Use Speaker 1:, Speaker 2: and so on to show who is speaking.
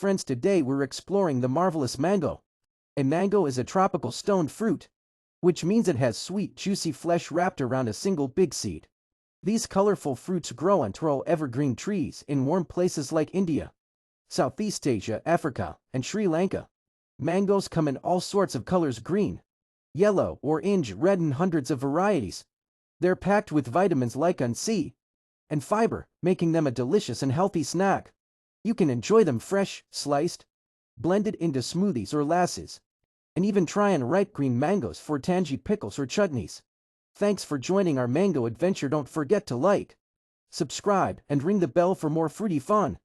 Speaker 1: friends, today we're exploring the marvelous mango. A mango is a tropical stone fruit, which means it has sweet, juicy flesh wrapped around a single big seed. These colorful fruits grow on tall evergreen trees in warm places like India, Southeast Asia, Africa, and Sri Lanka. Mangoes come in all sorts of colors: green, yellow, orange, red, and hundreds of varieties. They're packed with vitamins like C and fiber, making them a delicious and healthy snack. You can enjoy them fresh, sliced, blended into smoothies or lassis, and even try and ripe green mangoes for tangy pickles or chutneys. Thanks for joining our mango adventure. Don't forget to like, subscribe, and ring the bell for more fruity fun.